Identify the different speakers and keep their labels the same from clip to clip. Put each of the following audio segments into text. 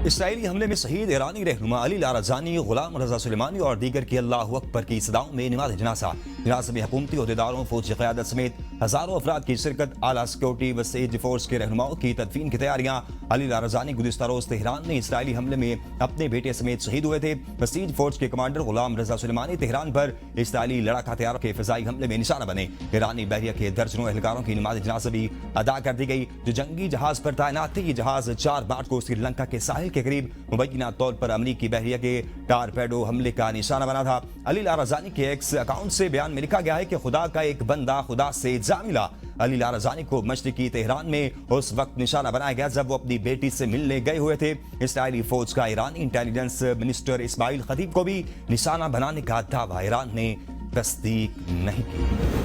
Speaker 1: Israeli हमले में शहीद ईरानी रहनुमा अली लारजानी, गुलाम रजा सुलेमानी और दीगर की अल्लाहु अकबर की सदाओं में नमाज जनाजा। जनाजे में हुकूमती अहदेदारों, फौजी क़यादत समेत हज़ारों अफराद की शिरकत। आला सिक्योरिटी व सेज फोर्स के रहनुमाओं की तदफीन की तैयारियां। अली लारजानी गुज़िश्ता रोज़ तेहरान में इसराइली हमले में अपने बेटे समेत शहीद हुए थे। बसीज फोर्स के कमांडर गुलाम रजा सुलेमानी तेहरान पर इसराइली लड़ाका तैयारों के फ़िज़ाई हमले में निशाना बने। ईरानी बहरिया के दर्जनों एहलकारों की नमाज जनाजा भी अदा कर दी गई जो जंगी जहाज पर तैनात थे। ये जहाज 4 मार्च को श्रीलंका के साहिल के करीब मुबैना तौर पर अमरीकी बहरिया के टारपेडो हमले का निशाना बना था। अली लारजानी के एक्स अकाउंट से बयान में लिखा गया है कि खुदा का एक बंदा खुदा से जा मिला। अली लारजानी को मशरिकी तेहरान में उस वक्त निशाना बनाया गया जब वो अपनी बेटी से मिलने गए हुए थे। इसराइली फौज का ईरानी इंटेलिजेंस मिनिस्टर इस्माइल खतीब को भी निशाना बनाने का दावा ईरान ने तस्दीक नहीं की।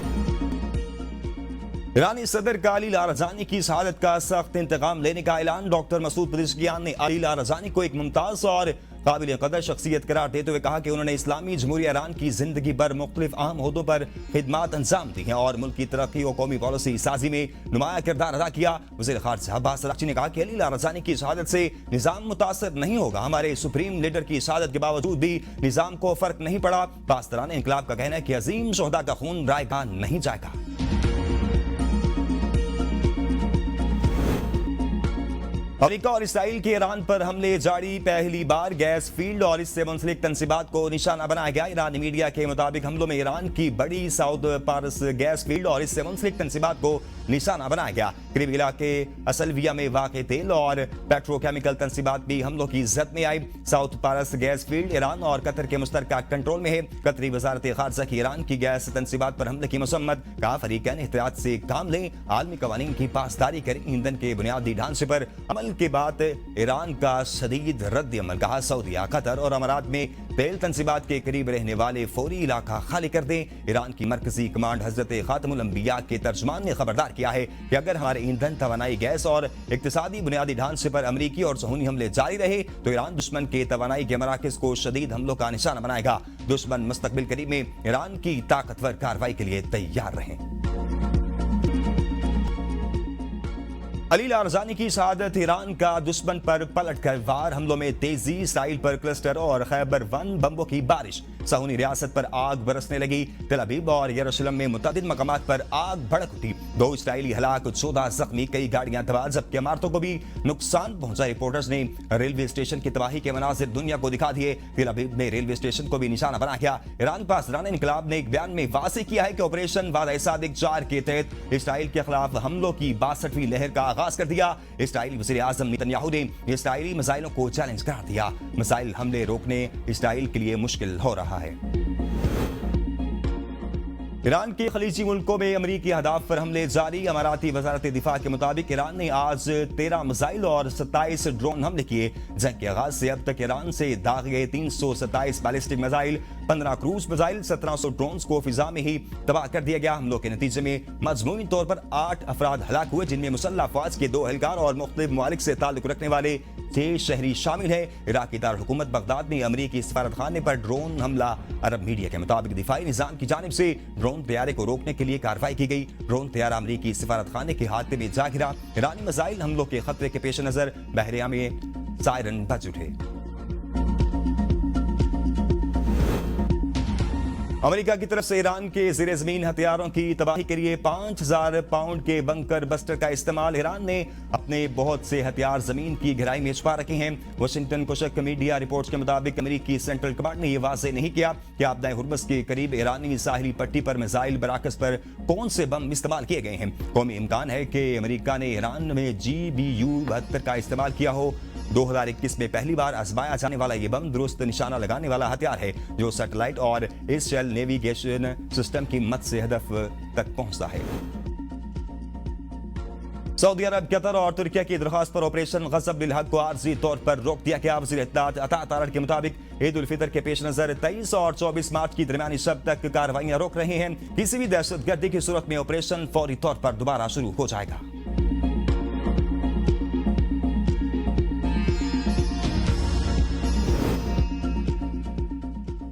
Speaker 1: ईरानी सदर का अली लारजानी की शहादत का सख्त इंतकाम लेने का ऐलान। डॉक्टर मसूद पज़ेश्कियान ने अली लारजानी को एक मुमताज और काबिल कदर शख्सियत करार देते हुए कहा कि उन्होंने इस्लामी जमहूरिया ईरान की जिंदगी भर मुख्तलिफ अहम ओहदों पर खिदमात अंजाम दी हैं और मुल्क की तरक्की और कौमी पॉलिसी साजी में नुमाया किरदार अदा किया। वज़ीर ख़ारिजा अब्बास अराग़ची ने कहा कि अली लारजानी की शहादत से निज़ाम मुतासर नहीं होगा। हमारे सुप्रीम लीडर की शहादत के बावजूद भी निज़ाम को फर्क नहीं पड़ा। पासदारान इंक़लाब का कहना है कि अजीम शोहदा का खून रायगा नहीं जाएगा। अमेरिका और इसराइल के ईरान पर हमले जारी। पहली बार गैस फील्ड और इससे मुंसलिक तंसीबात को निशाना बनाया गया। ईरानी मीडिया के मुताबिक हमलों में ईरान की बड़ी साउथ पारस गैस फील्ड और इससे मुंसलिक तंसीबात को निशाना बनाया गया। करीबी इलाके असलविया में वाक़ तेल और पेट्रोकेमिकल तंसीबात भी हमलों की जद में आई। साउथ पारस गैस फील्ड ईरान और कतर के मुश्तरका कंट्रोल में है। कतरी वजारत ख़ारिजा की ईरान की गैस तंसीबात पर हमले की मसम्मत। कहा फरीकैन एहतियात से काम लें, आलमी कवानीन की पासदारी करें, ईंधन के बुनियादी ढांचे पर अमल के बाद ईरान का शदीद रद्द अमल। कहा सऊदीया, कतर और अमारात में तेल तंसीबात के करीब रहने वाले फौरी इलाका खाली कर दें। ईरान की मरकजी कमांड हजरत खातमुल अंबिया के तर्जमान ने खबरदार किया है कि अगर हमारे ईंधन, तवानाई, गैस और इक्तिसादी बुनियादी ढांचे पर अमरीकी और सहूनी हमले जारी रहे तो ईरान दुश्मन के तवानाई के मराकज़ को शदीद हमलों का निशाना बनाएगा। दुश्मन मुस्तकबिल करीब में ईरान की ताकतवर कार्रवाई के लिए तैयार रहें। अली लारजानी की शहादत ईरान का दुश्मन पर पलटकर वार। हमलों में तेजी। इसराइल पर क्लस्टर और खैबर वन बम्बों की बारिश। सहूनी रियासत पर आग बरसने लगी। तेल अवीव और यरूशलेम में मुतअद्दिद मकामात पर आग भड़क उठी। 2 इसराइली हलाक, 14 जख्मी, कई गाड़ियां तबाह, जबकि इमारतों को भी नुकसान पहुंचा। रिपोर्टर्स ने रेलवे स्टेशन की तबाही के मनाजिर दुनिया को दिखा दिए। तेल अवीव में रेलवे स्टेशन को भी निशाना बना गया। ईरान पासदारान इंक़लाब ने एक बयान में वाज़ेह किया है कि ऑपरेशन वादा सादिक 4 के तहत इसराइल के खिलाफ हमलों की 62वीं लहर का आगाज कर दिया। इसराइली वज़ीर आज़म नेतन्याहू ने इसराइली मिसाइलों को चैलेंज करार दिया। मिसाइल हमले रोकने इसराइल के लिए मुश्किल हो रहा है। ईरान के खलीजी मुल्कों में अमरीकी अहदाफ पर हमले जारी। अमाराती वजारत दिफा के मुताबिक ईरान ने आज 13 मिसाइल और 27 ड्रोन हमले किए। जंग के आगाज से अब तक ईरान से दागे गए 327 ballistic missile, 15 cruise missile, 1700 drone को फिजा में ही तबाह कर दिया गया। हमलों के नतीजे में मजमूई तौर पर 8 अफराद हलाक हुए, जिनमें मुसल्लह फौज के 2 एहलकार और मुख्तलिफ ममालिक से ताल्लुक रखने वाले 6 शहरी शामिल है। इराकी दारहुकूमत बगदाद में अमरीकी सफारतखाने पर ड्रोन हमला। अरब मीडिया के मुताबिक दिफाई निजाम की जानिब से ड्रोन तैयारे को रोकने के लिए कार्रवाई की गई। ड्रोन तैयारा अमरीकी सफारतखाने के हाथे में जा गिरा। ईरानी मिसाइल हमलों के खतरे के पेश नजर बहरिया में सायरन बज उठे। अमेरिका की तरफ से ईरान के ज़ेरे ज़मीन हथियारों की तबाही के लिए 5000 पाउंड के बंकर बस्टर का इस्तेमाल। ईरान ने अपने बहुत से हथियार जमीन की गहराई में छुपा रखे हैं। वाशिंगटन कोशक मीडिया रिपोर्ट्स के मुताबिक अमेरिकी सेंट्रल कमांड ने यह वाज़ेह नहीं किया कि आपदा हुर्मुज़ के करीब ईरानी साहिली पट्टी पर मिसाइल बराकस पर कौन से बम इस्तेमाल किए गए हैं। कौमी इम्कान है कि अमेरिका ने ईरान में GBU-72 का इस्तेमाल किया हो। 2021 में पहली बार आजमाया जाने वाला ये बम दुरुस्त निशाना लगाने वाला हथियार है जो सैटेलाइट और एयरसेल नेविगेशन सिस्टम की मदद से हदफ तक पहुंचता है। सऊदी अरब, कतर और तुर्किया की दरख्वास्त पर ऑपरेशन गज़ब बिल हक को आर्जी तौर पर रोक दिया गया। वज़ीर इत्तलात अता तारड़ के मुताबिक ईद उल फितर के पेश नजर 23 और 24 मार्च की दरमियानी शब तक कार्रवाइयां रोक रहे हैं। किसी भी दहशतगर्दी की सूरत में ऑपरेशन फौरी तौर पर दोबारा शुरू हो जाएगा।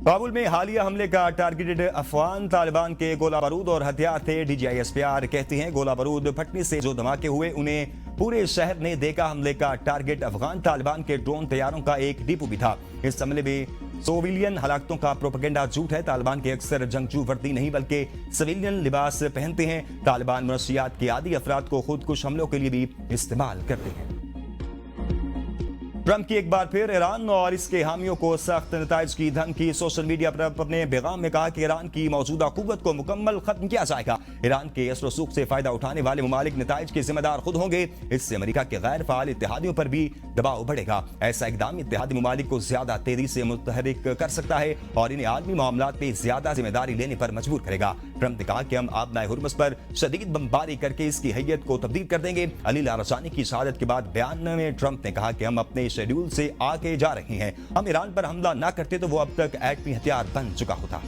Speaker 1: काबुल में हालिया हमले का टारगेटेड अफगान तालिबान के गोला बारूद और हथियार थे। DGI SPR कहते हैं गोला बारूद फटने से जो धमाके हुए उन्हें पूरे शहर ने देखा। हमले का टारगेट अफगान तालिबान के ड्रोन तैयारों का एक डिपो भी था। इस हमले में सिविलियन हलाकतों का प्रोपेगेंडा झूठ है। तालिबान के अक्सर जंगजू वर्दी नहीं बल्कि सिविलियन लिबास पहनते हैं। तालिबान मनशियात के आदी अफराद को खुदकुश हमलों के लिए भी इस्तेमाल करते हैं। ट्रंप की एक बार फिर ईरान और इसके हामियों को सख्त नताइज की धमकी। सोशल मीडिया पर अपने पैगाम में कहा कि ईरान की मौजूदा कुव्वत को मुकम्मल खत्म किया जाएगा। ईरान के असर सूख से फायदा उठाने वाले ममालिक नताइज के जिम्मेदार खुद होंगे। इससे अमेरिका के गैर फाल इत्तेहादियों पर भी दबाव बढ़ेगा। ऐसा इकदाम इत्तेहादी ममालिक को ज्यादा तेजी से मुतहरिक कर सकता है और इन्हें आलमी मामलात में ज्यादा जिम्मेदारी लेने पर मजबूर करेगा। ट्रंप ने कहा कि हम आबनाए हुर्मुज़ पर शदीद बमबारी करके इसकी हैयत को तब्दील कर देंगे। अली लारजानी की शहादत के बाद बयान में ट्रंप ने कहा कि हम अपने शेड्यूल से आगे जा रहे हैं। हम ईरान पर हमला ना करते तो वो अब तक एटमी हथियार बन चुका होता।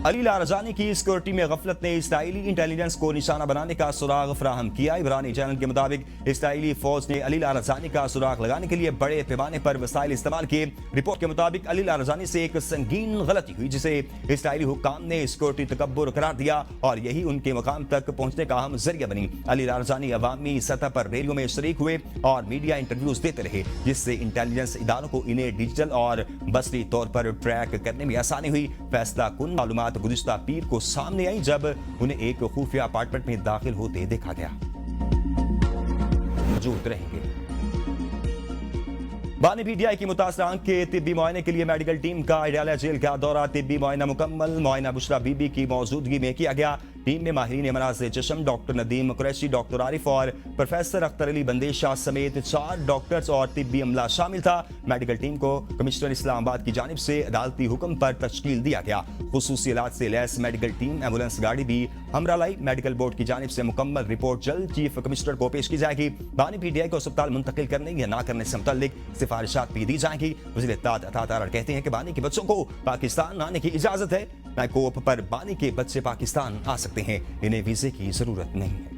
Speaker 1: अली लारजानी की सिक्योरिटी में गफलत ने इस्राइली इंटेलिजेंस को निशाना बनाने का सुराग फराहम किया। इबरानी चैनल के मुताबिक इस्राइली फौज ने अली लारजानी का सुराग लगाने के लिए बड़े पैमाने पर वसाइल इस्तेमाल किए। रिपोर्ट के मुताबिक अली लारजानी से एक संगीन गलती हुई जिसे इस्राइली हुक्काम ने सिक्योरिटी तकब्बुर करार दिया और यही उनके मकाम तक पहुंचने का अहम जरिया बनी। अली लारजानी अवामी सतह पर रैलियों में शरीक हुए और मीडिया इंटरव्यूज देते रहे, जिससे इंटेलिजेंस इदारों को इन्हें डिजिटल और बसरी तौर पर ट्रैक करने में आसानी हुई। फैसला कुन मालूमात गुज़िश्ता पीर को सामने आई जब उन्हें एक खुफिया अपार्टमेंट में दाखिल होते देखा गया। मौजूद रहेंगे। बानी पीटीआई की मुतासरा आंख के तिब्बी मुआयने के लिए मेडिकल टीम का अडालिया जेल का दौरा। तिब्बी मुआयना मुकम्मल। मुआयना बुशरा बीबी की मौजूदगी में किया गया। टीम में माहिरीन अमराज़ चश्म डॉक्टर नदीम कुरैशी, डॉक्टर आरिफ और प्रोफेसर अख्तर अली बंदेशा समेत 4 डॉक्टर्स और तिब्बी अमला शामिल था। मेडिकल टीम को कमिश्नर इस्लामाबाद की जानिब से अदालती हुक्म पर तश्कील दिया गया। खुसूसी इलाज से लैस मेडिकल टीम एम्बुलेंस गाड़ी भी हमरा लाई। मेडिकल बोर्ड की जानिब से मुकम्मल रिपोर्ट जल्द चीफ कमिश्नर को पेश की जाएगी। बानी पीटीआई को अस्पताल मुंतकिल करने या ना करने से मुतल्लिक सिफारिशात भी दी जाएंगी। वज़ीर इत्तेहाद अता तारड़ कहते हैं कि बानी के बच्चों को पाकिस्तान आने की इजाजत है। मैकोप पर बानी के बच्चे पाकिस्तान आ सकते हैं, इन्हें वीजे की जरूरत नहीं है।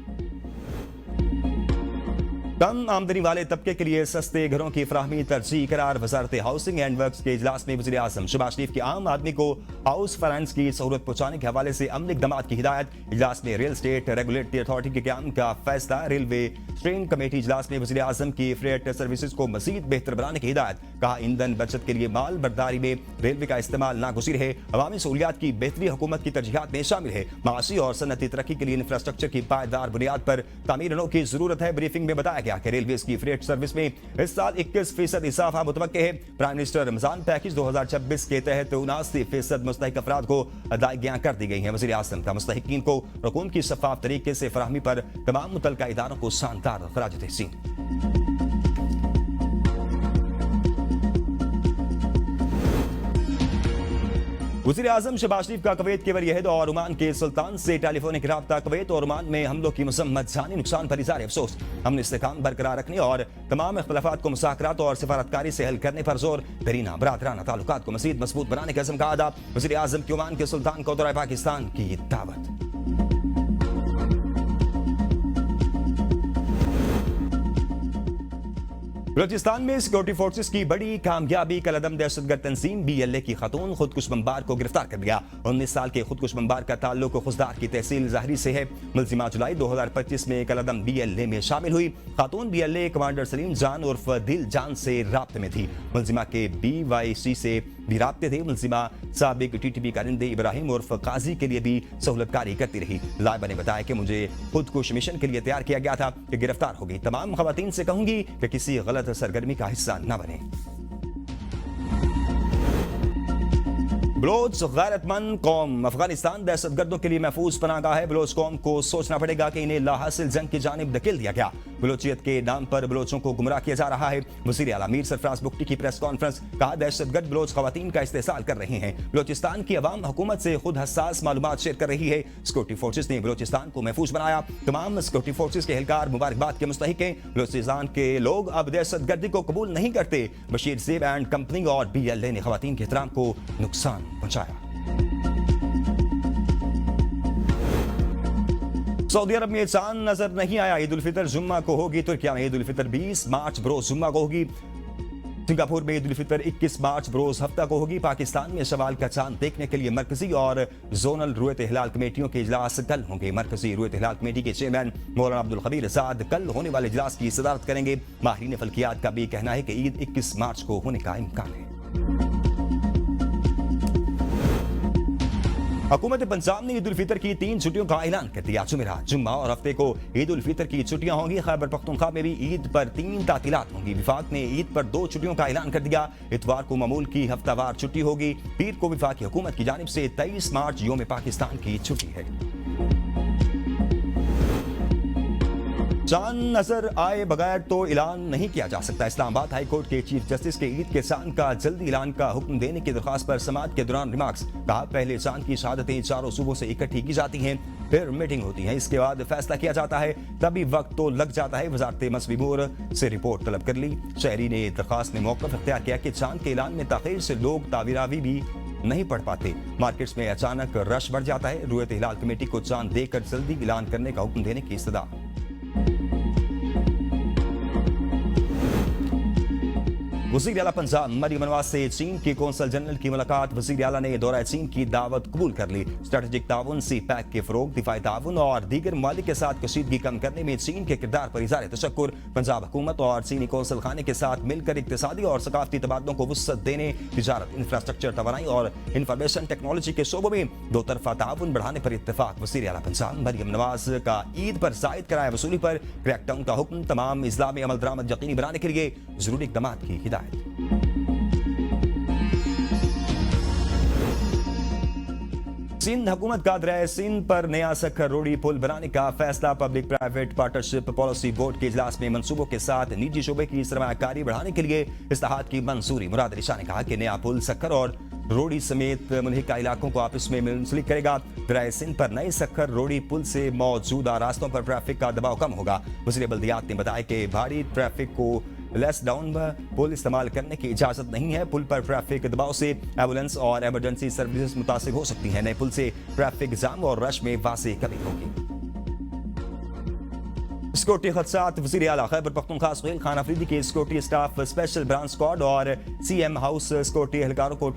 Speaker 1: कम आमदनी वाले तबके के लिए सस्ते घरों की फराहमी तरजीह करार। वजारत हाउसिंग एंड वर्क्स के इजलास में वज़ीर आज़म शहबाज शरीफ की आम आदमी को हाउस फाइनेंस की सहूलत पहुंचाने के हवाले से अमल इक़दामात की हिदायत। इजलास में रियल स्टेट रेगुलेटरी अथॉरिटी के क़याम का फैसला। रेलवे ट्रेन कमेटी इजलास में वज़ीर आज़म की फ्रेट सर्विसेज को मजीद बेहतर बनाने की हिदायत। कहा ईंधन बचत के लिए माल बर्दारी में रेलवे का इस्तेमाल नागुज़ीर है। अवामी सहूलियात की बेहतरी हुकूमत की तरजीहात में शामिल है। माशी और सनती तरक्की के लिए इंफ्रास्ट्रक्चर की पायदार बुनियाद पर तामीर की जरूरत है। ब्रीफिंग में बताया गया कि रेलवे की फ्रेट सर्विस में इस साल 21% इजाफा मुतवक्के है। प्राइम मिनिस्टर रमजान पैकेज 2026 के तहत 79% मुस्तहिक अफराद को अदायगियां कर दी गई हैं। वज़ीर आज़म का मुस्तहिकीन को रकूम की शफाफ तरीके से फराहमी पर तमाम मुतल्लिका इदारों को शानदार खराज तहसीन। वज़ीर आज़म शहबाज शरीफ का कुवैत के वली अहद और ओमान के सुल्तान से टेलीफोनिक राब्ता। कुवैत और ओमान में हमलों की मजम्मत, जानी नुकसान पर इज़हार अफसोस। हमने इस्तेकाम बरकरार रखने और तमाम इख्तिलाफात को मुज़ाकरात और सिफारतकारी से हल करने पर जोर। दरीना बरादराना ताल्लुकात को मज़ीद मजबूत बनाने के अज़म का अदा। वज़ीर आज़म की ओमान के सुल्तान को दौरा पाकिस्तान की दावत। बलूचिस्तान में सिक्योरिटी फोर्सेस की बड़ी कामयाबी। कलअदम दहशतगर्द तंजीम BLA की खातून खुदकुश बमबार को गिरफ्तार कर लिया। 19 साल के खुदकुश बमबार का ताल्लुक खुजदार की तहसील ज़ाहरी से है। मुलजिमा जुलाई 2025 में कलअदम BLA में शामिल हुई। खातून BLA कमांडर सलीम जान उर्फ दिल जान से राब्ते में थी। मुलजिमा के BYC से भी राब्ते थे। मुलजिमा साबिक TTP कारिंदे इब्राहिम उर्फ काजी के लिए भी सहूलतकारी करती रही। लाइबा ने बताया कि मुझे खुदकुश मिशन के लिए तैयार किया गया था कि गिरफ्तार हो गई। तमाम खवातीन से कहूंगी कि किसी गलत सरगर्मी का हिस्सा न बने। बलोच गैरतमंद कौम। अफगानिस्तान दहशतगर्दों के लिए महफूज पनाहगाह है। बलोच कौम को सोचना पड़ेगा कि इन्हें लाहासिल जंग की जानिब धकेल दिया गया। बलोचियत के नाम पर बलोचों को गुमराह किया जा रहा है। वज़ीर आला मीर सरफराज बुगटी की प्रेस कॉन्फ्रेंस। कहा दहशतगर्द बलोच खवातीन का इस्तेसाल कर रहे हैं। बलोचिस्तान की अवाम हुकूमत से खुद हसास मालूमात शेयर कर रही है। सिक्योरिटी फोर्सेस ने बलोचिस्तान को महफूज बनाया। तमाम सिक्योरिटी फोर्सेस के एहलकार मुबारकबाद के मुस्तहिक हैं। बलोचिस्तान के लोग अब दहशतगर्दी को कबूल नहीं करते। बशीर ज़ेब एंड कंपनी और BLA ने खवातीन के एहतराम को नुकसान पहुंचाया। सऊदी अरब में चांद नजर नहीं आया। ईद उल फितर जुम्मा को होगी। तुर्किया में ईद उल फितर 20 मार्च बरोज जुम्मा को होगी। सिंगापुर में ईद उल फितर 21 मार्च बरोज हफ्ता को होगी। पाकिस्तान में शवाल का चांद देखने के लिए मरकजी और जोनल रुयत हिलाल कमेटियों के इजलास कल होंगे। मरकजी रुयत हिलाल कमेटी के चेयरमैन मौलाना अब्दुल खबीर आजाद कल होने वाले इजलास की सदारत करेंगे। माहिरीन फल्कियात का भी कहना है कि ईद 21 मार्च को होने का इम्कान है। हुकूमत पंजाब ने ईद उल फितर की 3 छुट्टियों का ऐलान कर दिया। जुमेरात, जुम्मा और हफ्ते को ईद उल फितर की छुट्टियां होंगी। खैबर पख्तूनख्वा में भी ईद पर 3 तातीलात होंगी। विफाक ने ईद पर 2 छुट्टियों का ऐलान कर दिया। इतवार को मामूल की हफ्तावार छुट्टी होगी। पीर को विफाकी हुकूमत की जानिब से 23 मार्च योम पाकिस्तान की छुट्टी है। चांद नजर आए बगैर तो ऐलान नहीं किया जा सकता। इस्लामाबाद हाई कोर्ट के चीफ जस्टिस के ईद के चांद का जल्दी ऐलान का हुक्म देने की दरख्वास्त पर समाअत के दौरान रिमार्क्स। कहा, पहले चांद की शहादतें चारों सूबों से इकट्ठी की जाती हैं, फिर मीटिंग होती है, इसके बाद फैसला किया जाता है, तभी वक्त तो लग जाता है। वजारत मसबी अमूर से रिपोर्ट तलब कर ली। शहरी ने दरख्वास्त में मौक़िफ़ अख्तियार किया कि चांद के ऐलान में ताख़ीर से लोग तावीरावी भी नहीं पढ़ पाते। मार्केट्स में अचानक रश बढ़ जाता है। रुयत हिलाल कमेटी को चांद देकर जल्दी ऐलान करने का हुक्म देने की इस्तदा। वज़ीर आला पंजाब मरियम नवाज से चीन के कौंसल जनरल की मुलाकात। वज़ीर आला ने दौरा चीन की दावत कबूल कर ली। स्ट्रेटेजिक ताउन, सी पैक के फरोग, दिफाई ताउन और दीगर ममालिक के साथ कशीदगी कम करने में चीन के किरदार पर इज़हार तशक्कुर। पंजाब हुकूमत और चीनी कौंसल खाने के साथ मिलकर इक्तिसादी और सकाफती तबादलों को वुसअत देने, तिजारत, इंफ्रास्ट्रक्चर, तवानाई और इंफॉर्मेशन टेक्नोलॉजी के शोबों में 2 तरफा ताउन बढ़ाने पर इत्तेफाक। वज़ीर आला पंजाब मरियम नवाज का ईद पर जायद किराया वसूली पर क्रैकडाउन का हुक्म। तमाम इजला में अमल दरामद यकीनी बनाने के लिए जरूरी इक़दाम की हिदायत। सिंध हुकूमत का दरिया सिंध पर नया सखर रोडी पुल बनाने का फैसला। Public private partnership policy board के इजलास में मंसूबों के साथ निजी शोबे की सरमायाकारी बढ़ाने के लिए इस्तेहाद की मंजूरी। मुराद अली शाह ने कहा कि नया पुल सखर और रोडी समेत मुल्हिका इलाकों को आपस में मुंसलिक करेगा। दरिया सिंध पर नए सखर रोडी पुल से मौजूदा रास्तों पर ट्रैफिक का दबाव कम होगा। वज़ीर बल्दियात ने बताया कि भारी ट्रैफिक को लेस डाउन पुल इस्तेमाल करने की इजाजत नहीं है। पुल पर ट्रैफिक दबाव से एम्बुलेंस और इमरजेंसी सर्विसेज मुतासिर हो सकती हैं। नए पुल से ट्रैफिक जाम और रश में वाज़ेह कमी होगी। सिक्योरिटी खदशात। वज़ीर आला खैबर पख्तूनख्वा सुहेल खान अफरीदी के security staff, special branch squad और CM हाउस सिक्योरिटी एहलकारों को